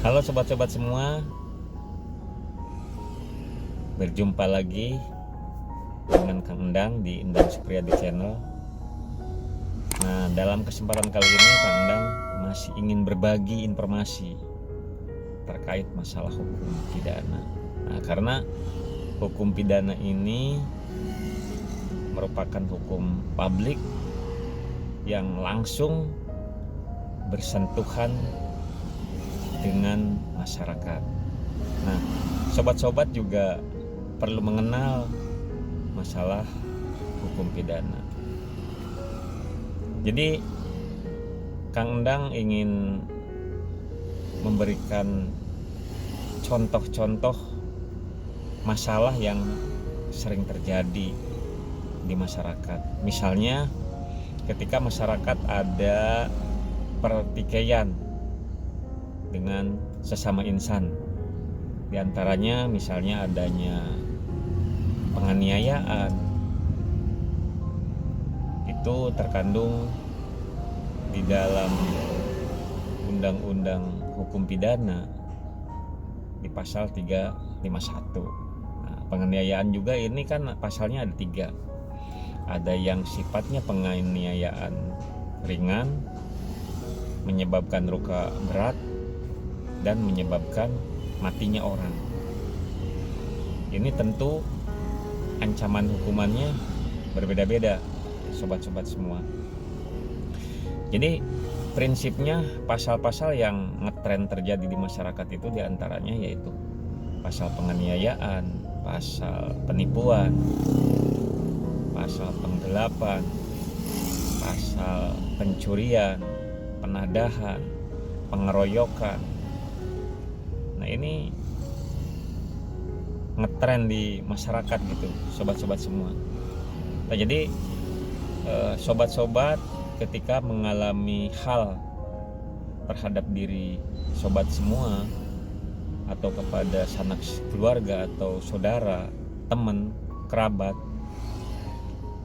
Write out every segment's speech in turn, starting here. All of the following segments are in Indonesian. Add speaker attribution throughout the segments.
Speaker 1: Halo sobat-sobat semua, berjumpa lagi dengan Kang Endang di Endang Supriyadi Channel. Nah, dalam kesempatan kali ini Kang Endang masih ingin berbagi informasi terkait masalah hukum pidana. Nah, karena hukum pidana ini merupakan hukum publik yang langsung bersentuhan dengan masyarakat. Nah, sobat-sobat juga perlu mengenal masalah hukum pidana. Jadi Kang Endang ingin memberikan contoh-contoh masalah yang sering terjadi di masyarakat. Misalnya ketika masyarakat ada pertikaian dengan sesama insan, di antaranya misalnya adanya penganiayaan, itu terkandung di dalam Undang-Undang Hukum Pidana di pasal 351. Nah, penganiayaan juga ini kan pasalnya ada 3. Ada yang sifatnya penganiayaan ringan, menyebabkan luka berat, dan menyebabkan matinya orang. Ini tentu ancaman hukumannya berbeda-beda, sobat-sobat semua. Jadi prinsipnya pasal-pasal yang ngetren terjadi di masyarakat itu diantaranya yaitu pasal penganiayaan, pasal penipuan, pasal penggelapan, pasal pencurian, penadahan, pengeroyokan. Nah, ini ngetren di masyarakat gitu, sobat-sobat semua. Nah, jadi sobat-sobat ketika mengalami hal terhadap diri sobat semua atau kepada sanak keluarga atau saudara, teman, kerabat.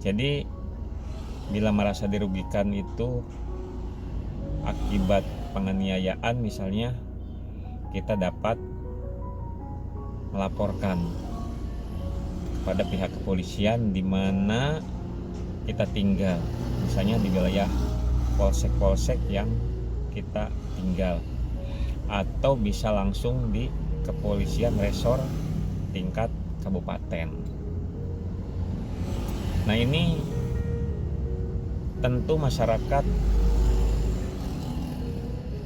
Speaker 1: Jadi bila merasa dirugikan itu akibat penganiayaan misalnya, kita dapat melaporkan kepada pihak kepolisian di mana kita tinggal, misalnya di wilayah polsek-polsek yang kita tinggal, atau bisa langsung di kepolisian resor tingkat kabupaten. Nah, ini tentu masyarakat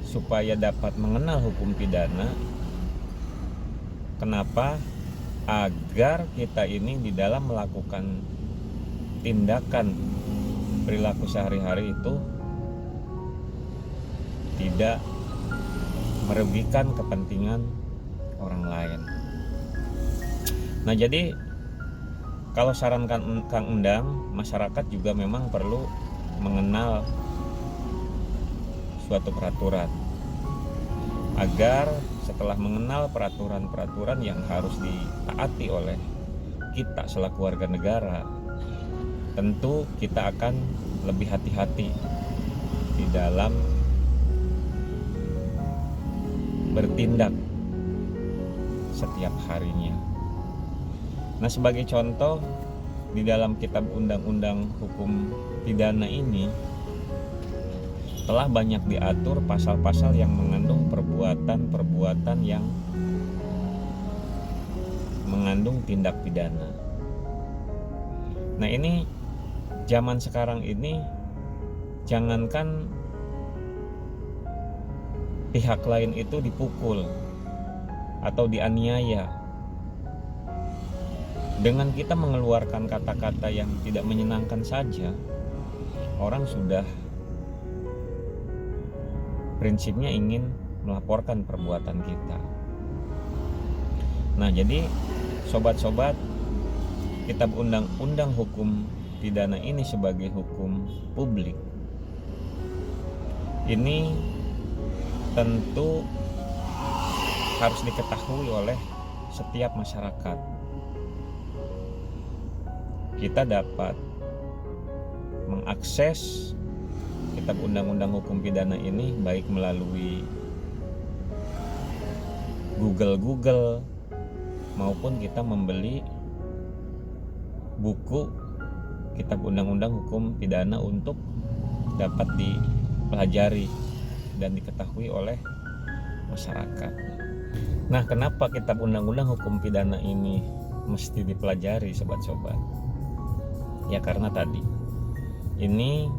Speaker 1: supaya dapat mengenal hukum pidana. Kenapa? Agar kita ini di dalam melakukan tindakan perilaku sehari-hari itu tidak merugikan kepentingan orang lain. Nah, jadi kalau saran Kang Endang, masyarakat juga memang perlu mengenal suatu peraturan, agar setelah mengenal peraturan-peraturan yang harus ditaati oleh kita selaku warga negara, tentu kita akan lebih hati-hati di dalam bertindak setiap harinya. Nah, sebagai contoh, di dalam kitab Undang-Undang Hukum Pidana ini telah banyak diatur pasal-pasal yang mengandung perbuatan-perbuatan yang mengandung tindak pidana. Nah, ini zaman sekarang ini jangankan pihak lain itu dipukul atau dianiaya, dengan kita mengeluarkan kata-kata yang tidak menyenangkan saja, orang sudah prinsipnya ingin melaporkan perbuatan kita. Nah, jadi sobat-sobat, kitab Undang-Undang Hukum Pidana ini sebagai hukum publik, ini tentu harus diketahui oleh setiap masyarakat. Kita dapat mengakses kitab Undang-Undang Hukum Pidana ini baik melalui Google maupun kita membeli buku kitab undang-undang hukum pidana untuk dapat dipelajari dan diketahui oleh masyarakat. Nah, kenapa kitab undang-undang hukum pidana ini mesti dipelajari, sobat-sobat? Ya karena tadi ini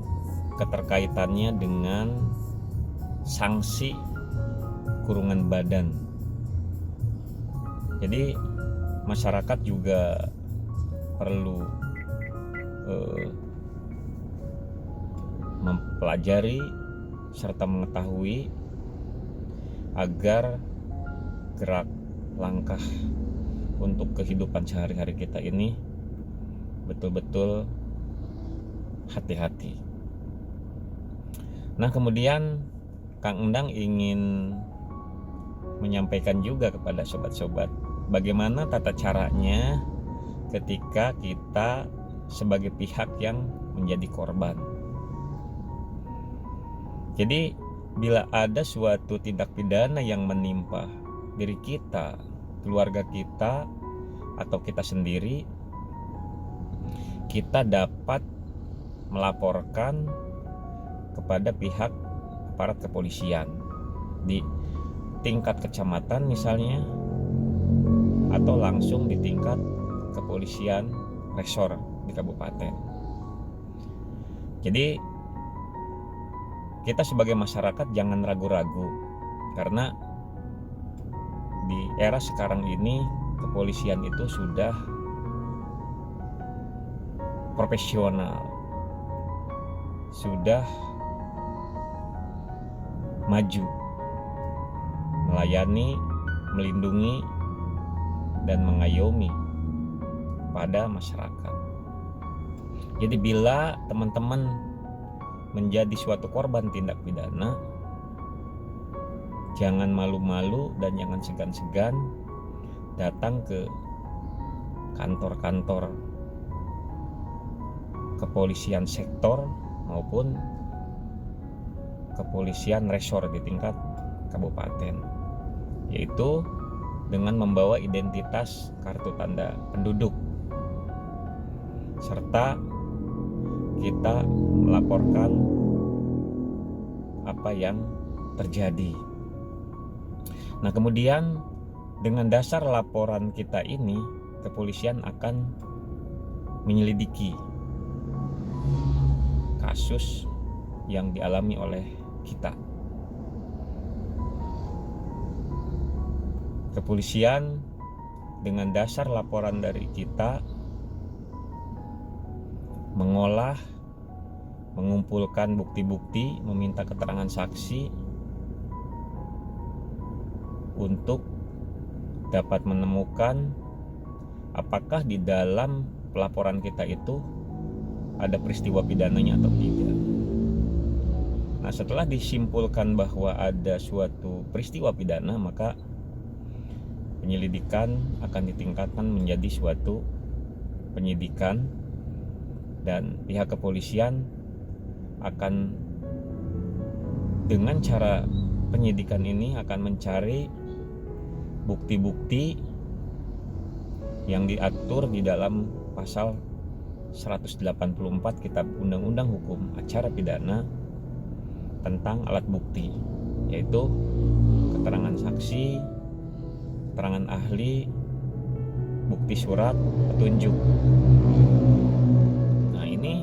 Speaker 1: keterkaitannya dengan sanksi kurungan badan. Jadi masyarakat juga perlu mempelajari serta mengetahui agar gerak langkah untuk kehidupan sehari-hari kita ini betul-betul hati-hati. Nah, kemudian Kang Endang ingin menyampaikan juga kepada sobat-sobat bagaimana tata caranya ketika kita sebagai pihak yang menjadi korban. Jadi bila ada suatu tindak pidana yang menimpa diri kita, keluarga kita, atau kita sendiri, kita dapat melaporkan kepada pihak aparat kepolisian di tingkat kecamatan misalnya, atau langsung di tingkat kepolisian resor di kabupaten. Jadi kita sebagai masyarakat jangan ragu-ragu, karena di era sekarang ini kepolisian itu sudah profesional, sudah maju, melayani, melindungi, dan mengayomi pada masyarakat. Jadi bila teman-teman menjadi suatu korban tindak pidana, jangan malu-malu dan jangan segan-segan datang ke kantor-kantor kepolisian sektor maupun kepolisian resor di tingkat kabupaten, yaitu dengan membawa identitas kartu tanda penduduk serta kita melaporkan apa yang terjadi. Nah, kemudian dengan dasar laporan kita ini, kepolisian akan menyelidiki kasus yang dialami oleh kita. Kepolisian dengan dasar laporan dari kita mengolah, mengumpulkan bukti-bukti, meminta keterangan saksi untuk dapat menemukan apakah di dalam pelaporan kita itu ada peristiwa pidananya atau tidak. Nah, setelah disimpulkan bahwa ada suatu peristiwa pidana, maka penyelidikan akan ditingkatkan menjadi suatu penyidikan, dan pihak kepolisian akan dengan cara penyidikan ini akan mencari bukti-bukti yang diatur di dalam pasal 184 Kitab Undang-Undang Hukum Acara Pidana tentang alat bukti, yaitu keterangan saksi, keterangan ahli, bukti surat, petunjuk. Nah, ini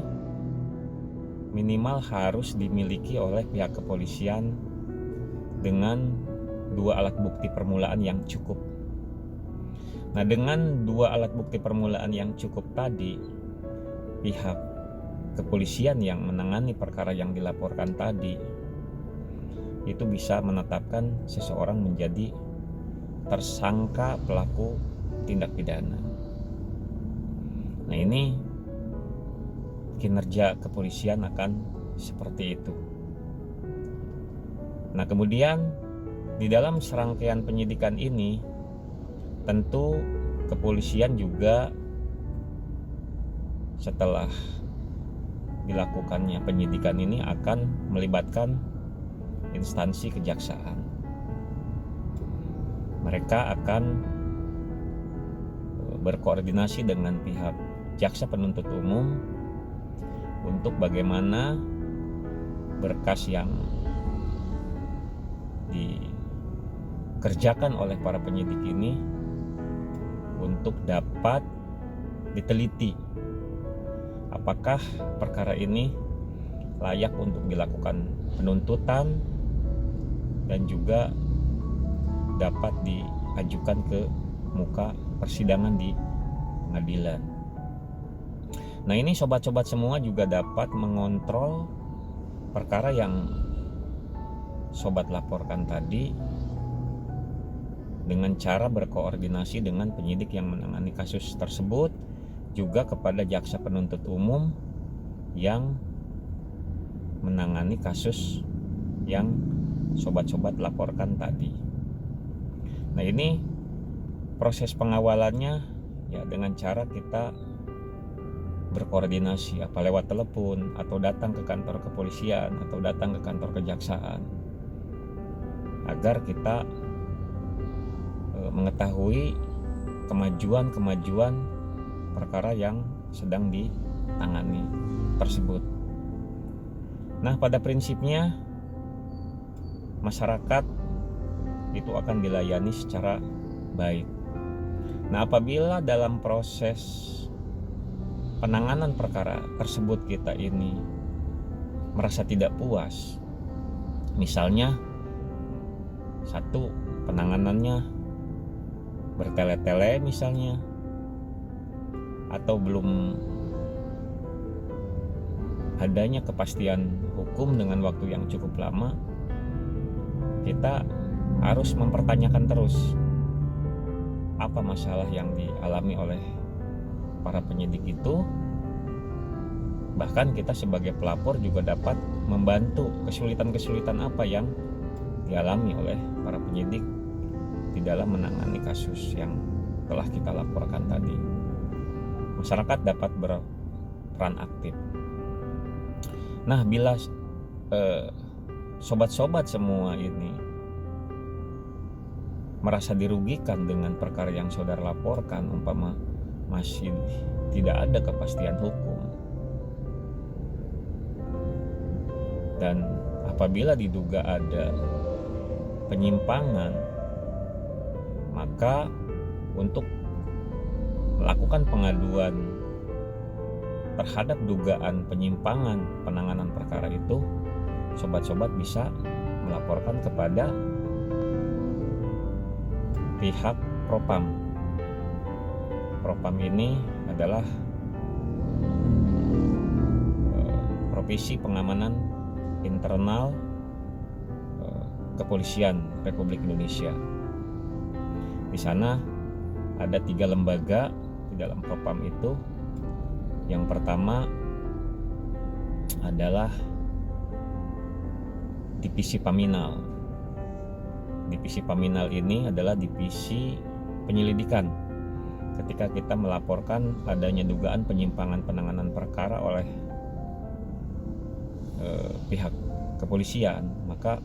Speaker 1: minimal harus dimiliki oleh pihak kepolisian dengan 2 alat bukti permulaan yang cukup. Nah, dengan 2 alat bukti permulaan yang cukup tadi, pihak kepolisian yang menangani perkara yang dilaporkan tadi itu bisa menetapkan seseorang menjadi tersangka pelaku tindak pidana. Nah, ini kinerja kepolisian akan seperti itu. Nah, kemudian di dalam serangkaian penyidikan ini tentu kepolisian juga setelah dilakukannya penyidikan ini akan melibatkan instansi kejaksaan. mereka akan berkoordinasi dengan pihak jaksa penuntut umum untuk bagaimana berkas yang dikerjakan oleh para penyidik ini untuk dapat diteliti apakah perkara ini layak untuk dilakukan penuntutan dan juga dapat diajukan ke muka persidangan di pengadilan. Nah, ini sobat-sobat semua juga dapat mengontrol perkara yang sobat laporkan tadi dengan cara berkoordinasi dengan penyidik yang menangani kasus tersebut, juga kepada jaksa penuntut umum yang menangani kasus yang sobat-sobat laporkan tadi. Nah, ini proses pengawalannya ya dengan cara kita berkoordinasi, apa lewat telepon atau datang ke kantor kepolisian atau datang ke kantor kejaksaan, agar kita mengetahui kemajuan perkara yang sedang ditangani tersebut. Nah, pada prinsipnya masyarakat itu akan dilayani secara baik. Nah, apabila dalam proses penanganan perkara tersebut kita ini merasa tidak puas, misalnya satu, penanganannya bertele-tele misalnya, atau belum adanya kepastian hukum dengan waktu yang cukup lama, kita harus mempertanyakan terus apa masalah yang dialami oleh para penyidik itu. Bahkan kita sebagai pelapor juga dapat membantu kesulitan-kesulitan apa yang dialami oleh para penyidik di dalam menangani kasus yang telah kita laporkan tadi. Masyarakat dapat berperan aktif. Nah, bila sobat-sobat semua ini merasa dirugikan dengan perkara yang saudara laporkan, umpama masih tidak ada kepastian hukum, dan apabila diduga ada penyimpangan, maka untuk melakukan pengaduan terhadap dugaan penyimpangan penanganan perkara itu, sobat-sobat bisa melaporkan kepada pihak Propam. Propam ini adalah Provisi Pengamanan Internal Kepolisian Republik Indonesia. Di sana ada 3 lembaga di dalam Propam itu. Yang pertama adalah Divisi Paminal. Divisi Paminal ini adalah divisi penyelidikan. Ketika kita melaporkan adanya dugaan penyimpangan penanganan perkara oleh pihak kepolisian, maka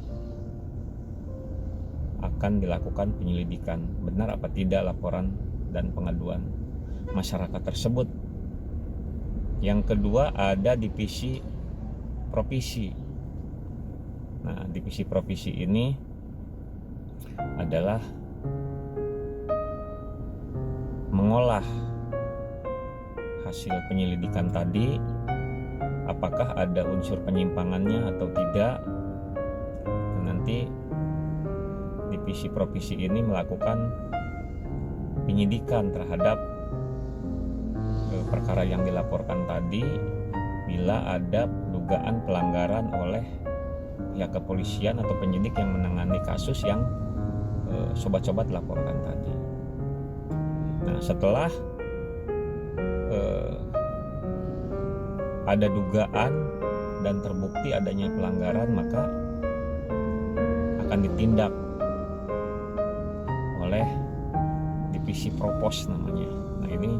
Speaker 1: akan dilakukan penyelidikan benar apa tidak laporan dan pengaduan masyarakat tersebut. Yang kedua ada divisi Provisi. Nah, divisi Provisi ini adalah mengolah hasil penyelidikan tadi, apakah ada unsur penyimpangannya atau tidak. Dan nanti divisi Provisi ini melakukan penyidikan terhadap perkara yang dilaporkan tadi. Bila ada dugaan pelanggaran oleh pihak kepolisian atau penyidik yang menangani kasus yang sobat-sobat laporkan tadi. Nah, setelah ada dugaan dan terbukti adanya pelanggaran, maka akan ditindak oleh divisi Propos namanya. Nah, ini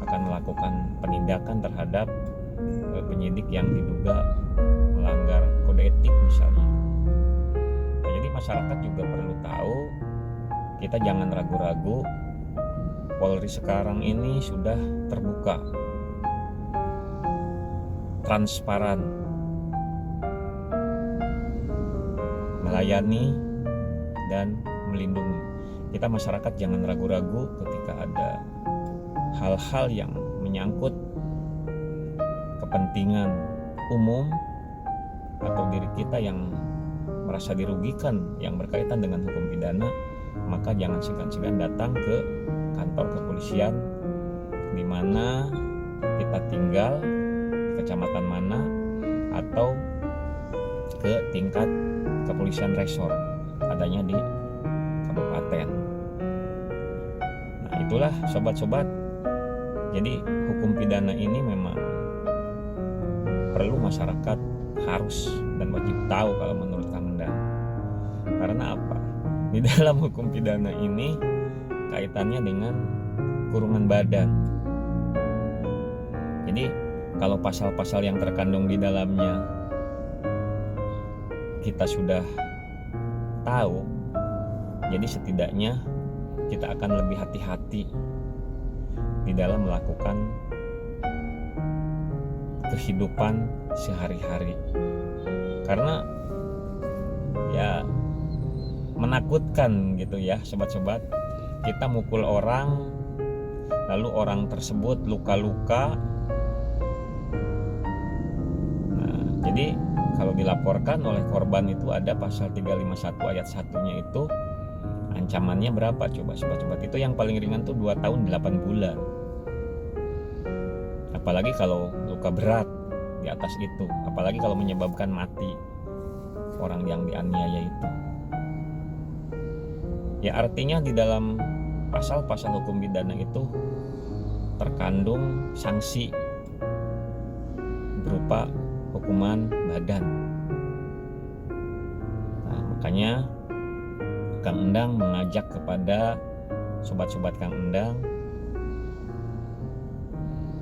Speaker 1: akan melakukan penindakan terhadap penyidik yang diduga melanggar kode etik misalnya. Nah, jadi masyarakat juga perlu tahu kita jangan ragu-ragu. Polri sekarang ini sudah terbuka, transparan, melayani dan melindungi. Kita masyarakat jangan ragu-ragu ketika ada hal-hal yang menyangkut kepentingan umum atau diri kita yang merasa dirugikan yang berkaitan dengan hukum pidana, maka jangan segan-segan datang ke kantor kepolisian di mana kita tinggal, di kecamatan mana, atau ke tingkat kepolisian resor adanya di kabupaten. Nah, itulah sobat-sobat. Jadi hukum pidana ini memang perlu masyarakat harus dan wajib tahu kalau menurut Kang Endang. Karena apa? Di dalam hukum pidana ini kaitannya dengan kurungan badan. Jadi kalau pasal-pasal yang terkandung di dalamnya kita sudah tahu, jadi setidaknya kita akan lebih hati-hati di dalam melakukan kehidupan sehari-hari. Karena ya menakutkan gitu ya sobat-sobat. Kita mukul orang, lalu orang tersebut luka-luka. Nah, jadi kalau dilaporkan oleh korban itu ada pasal 351 ayat 1-nya itu ancamannya berapa coba sobat-sobat? Itu yang paling ringan tuh 2 tahun 8 bulan. Apalagi kalau luka berat di atas itu, apalagi kalau menyebabkan mati orang yang dianiaya itu. Ya artinya di dalam pasal-pasal hukum pidana itu terkandung sanksi berupa hukuman badan. Nah, makanya Kang Endang mengajak kepada sobat-sobat Kang Endang